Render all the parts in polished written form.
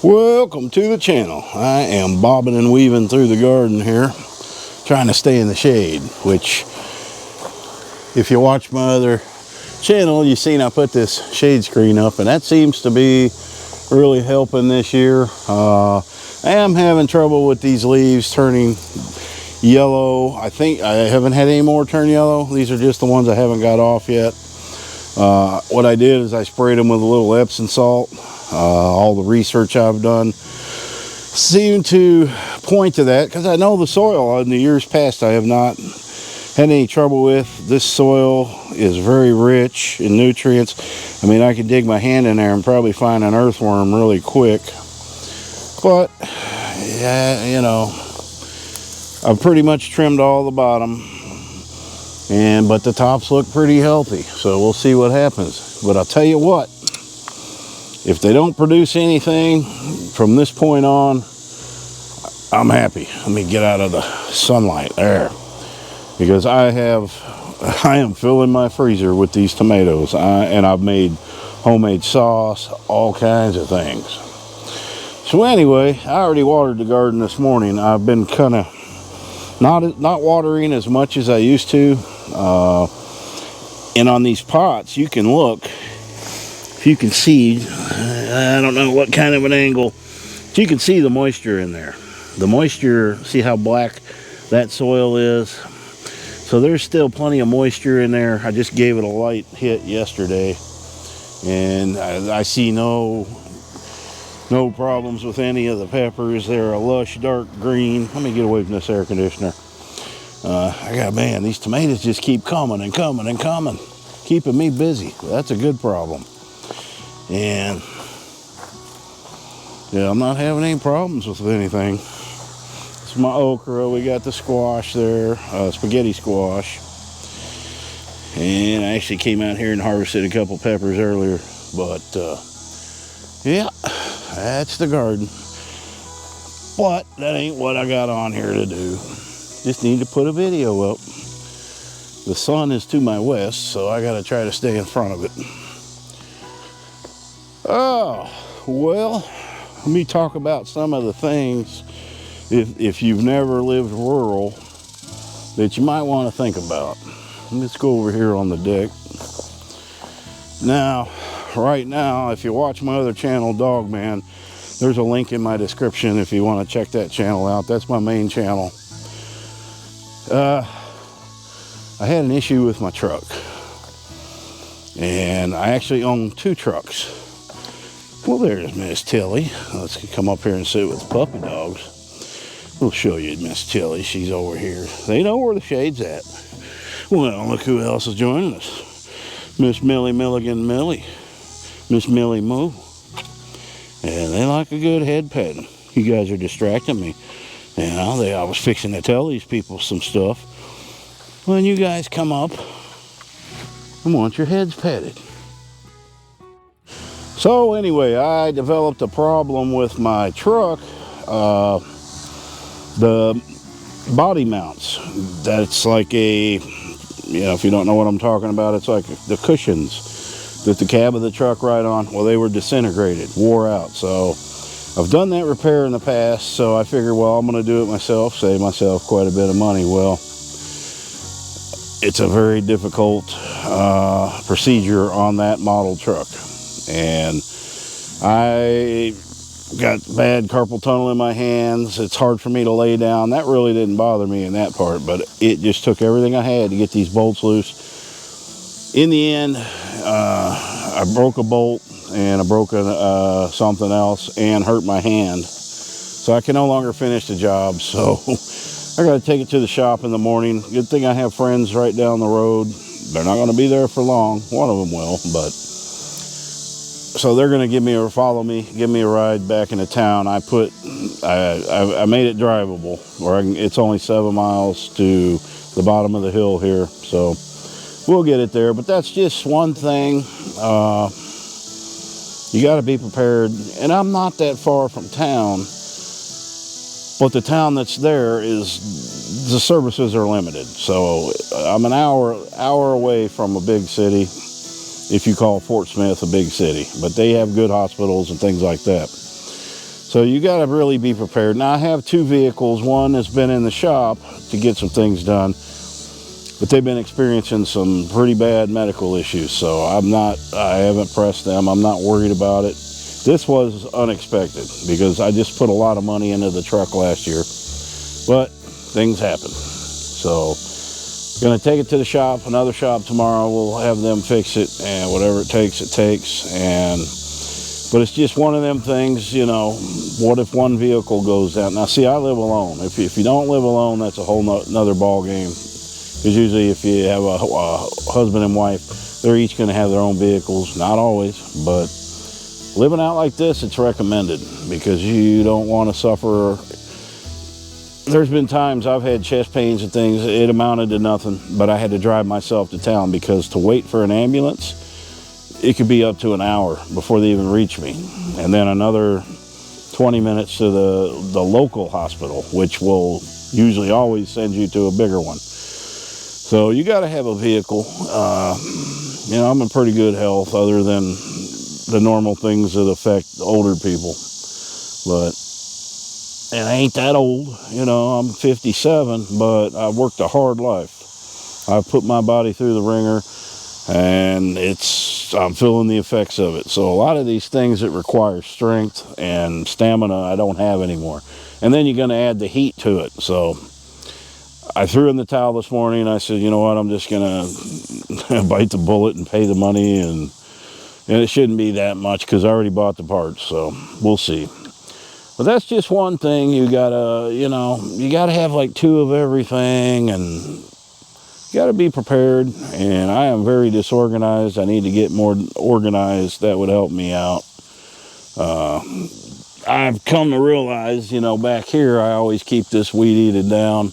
Welcome to the channel. I am bobbing and weaving through the garden here, trying to stay in the shade, which if you watch my other channel, you've seen I put this shade screen up, and that seems to be really helping this year. I am having trouble with these leaves turning yellow. I think I haven't had any more turn yellow. These are just the ones I haven't got off yet. What I did is I sprayed them with a little Epsom salt. All the research I've done seemed to point to that, because I know the soil in the years past I have not had any trouble with. This soil is very rich in nutrients. I mean, I could dig my hand in there and probably find an earthworm really quick. But yeah, you know, I've pretty much trimmed all the bottom, but the tops look pretty healthy, so we'll see what happens. But I'll tell you what, if they don't produce anything from this point on, I'm happy. Let me get out of the sunlight there, because I am filling my freezer with these tomatoes, and I've made homemade sauce, all kinds of things. So anyway, I already watered the garden this morning. I've been kind of not watering as much as I used to, and on these pots you can look. You can see, I don't know what kind of an angle, but you can see the moisture in there. The moisture, see how black that soil is? So there's still plenty of moisture in there. I just gave it a light hit yesterday, and I see no problems with any of the peppers. They're a lush dark green. Let me get away from this air conditioner. Man, these tomatoes just keep coming and coming and coming, keeping me busy. That's a good problem. And yeah, I'm not having any problems with anything. This is my okra. We got the squash there, spaghetti squash. And I actually came out here and harvested a couple peppers earlier. But yeah, that's the garden. But that ain't what I got on here to do. Just need to put a video up. The sun is to my west, so I got to try to stay in front of it. Oh, well, let me talk about some of the things, if you've never lived rural, that you might want to think about. Let's go over here on the deck. Now, right now, if you watch my other channel, Dogman, there's a link in my description if you want to check that channel out. That's my main channel. I had an issue with my truck, and I actually own two trucks. Well, there's Miss Tilly. Let's come up here and sit with the puppy dogs. We'll show you Miss Tilly. She's over here. They know where the shade's at. Well, look who else is joining us. Miss Millie Milligan Millie. Miss Millie Moo. And they like a good head petting. You guys are distracting me. You know, I was fixing to tell these people some stuff. When you guys come up, I want your heads petted. So anyway, I developed a problem with my truck. The body mounts. That's like if you don't know what I'm talking about, it's like the cushions that the cab of the truck ride on. Well, they were disintegrated, wore out. So I've done that repair in the past, so I figured, well, I'm going to do it myself, save myself quite a bit of money. Well, it's a very difficult procedure on that model truck. And I got bad carpal tunnel in my hands. It's hard for me to lay down. That really didn't bother me in that part, but it just took everything I had to get these bolts loose. In the end, I broke a bolt, and I broke something else and hurt my hand. So I can no longer finish the job. So I got to take it to the shop in the morning. Good thing I have friends right down the road. They're not going to be there for long. One of them will, but so they're going to give me a ride back into town. I made it drivable, it's only 7 miles to the bottom of the hill here, so we'll get it there. But that's just one thing. You got to be prepared, and I'm not that far from town, but the town that's there is, the services are limited. So I'm an hour away from a big city, if you call Fort Smith a big city, but they have good hospitals and things like that. So you got to really be prepared. Now I have 2 vehicles. One has been in the shop to get some things done, but they've been experiencing some pretty bad medical issues. So I haven't pressed them. I'm not worried about it. This was unexpected because I just put a lot of money into the truck last year, but things happen. So gonna take it to the shop, another shop tomorrow. We'll have them fix it, and whatever it takes, it takes. But it's just one of them things, you know, what if one vehicle goes down? Now see, I live alone. If you don't live alone, that's a whole nother ball game. Because usually if you have a husband and wife, they're each gonna have their own vehicles. Not always, but living out like this, it's recommended because you don't want to suffer. There's been times I've had chest pains and things, it amounted to nothing, but I had to drive myself to town because to wait for an ambulance, it could be up to an hour before they even reach me. And then another 20 minutes to the local hospital, which will usually always send you to a bigger one. So you got to have a vehicle. You know, I'm in pretty good health other than the normal things that affect older people. And I ain't that old, you know, I'm 57, but I've worked a hard life. I've put my body through the ringer, and I'm feeling the effects of it. So a lot of these things that require strength and stamina, I don't have anymore. And then you're going to add the heat to it. So I threw in the towel this morning, and I said, you know what, I'm just going to bite the bullet and pay the money, and it shouldn't be that much because I already bought the parts, so we'll see. But that's just one thing. You gotta, you know, you gotta have like 2 of everything, and you gotta be prepared. And I am very disorganized. I need to get more organized. That would help me out. I've come to realize, you know, back here, I always keep this weed eated down.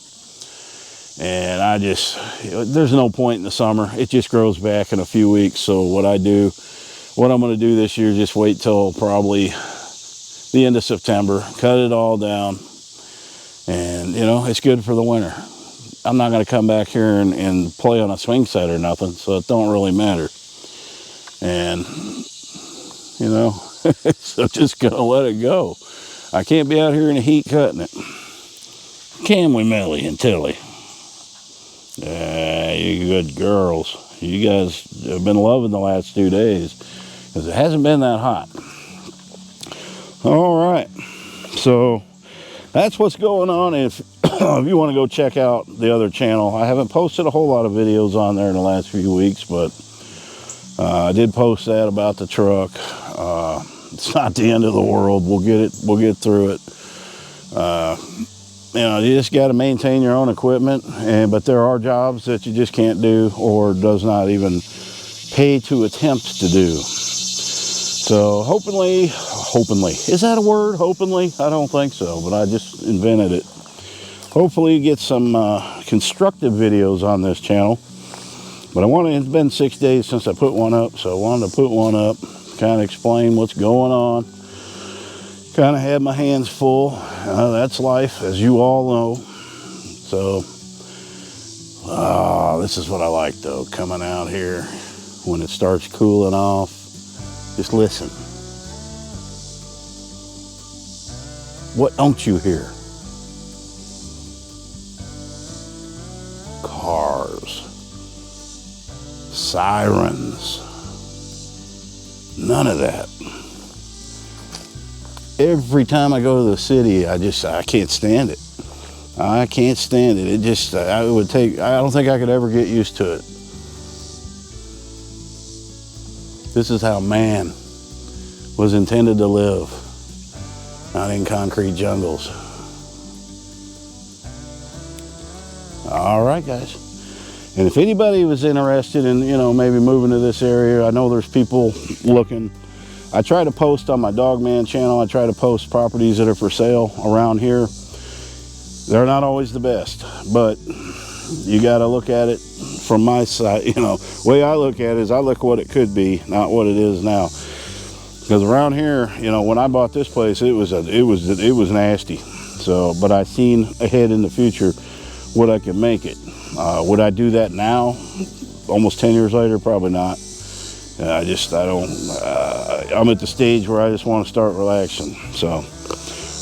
And there's no point in the summer. It just grows back in a few weeks. So what I'm gonna do this year, just wait till probably the end of September, cut it all down, and you know, it's good for the winter. I'm not going to come back here and play on a swing set or nothing, so it don't really matter. And you know, so just gonna let it go. I can't be out here in the heat cutting it, can we, Melly and Tilly? You good girls. You guys have been loving the last 2 days because it hasn't been that hot. All right, so that's what's going on. If you want to go check out the other channel, I haven't posted a whole lot of videos on there in the last few weeks, but I did post that about the truck. It's not the end of the world. We'll get through it. You know, you just got to maintain your own equipment, but there are jobs that you just can't do or does not even pay to attempt to do. So hopefully, is that a word, hopefully? I don't think so, but I just invented it. Hopefully get some constructive videos on this channel. But it's been 6 days since I put one up, so I wanted to put one up, kind of explain what's going on. Kind of had my hands full. That's life, as you all know. So, this is what I like, though, coming out here when it starts cooling off. Just listen. What don't you hear? Cars. Sirens. None of that. Every time I go to the city, I can't stand it. I can't stand it. I don't think I could ever get used to it. This is how man was intended to live, not in concrete jungles. All right, guys. And if anybody was interested in, you know, maybe moving to this area, I know there's people looking. I try to post on my Dogman channel. I try to post properties that are for sale around here. They're not always the best, but you got to look at it from my side. You know, the way I look at it is I look what it could be, not what it is now. Because around here, you know, when I bought this place, it was nasty. So, but I seen ahead in the future what I could make it. Would I do that now? Almost 10 years later, probably not. I'm at the stage where I just want to start relaxing. So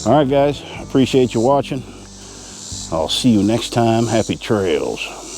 All right, guys, appreciate you watching. I'll see you next time. Happy trails.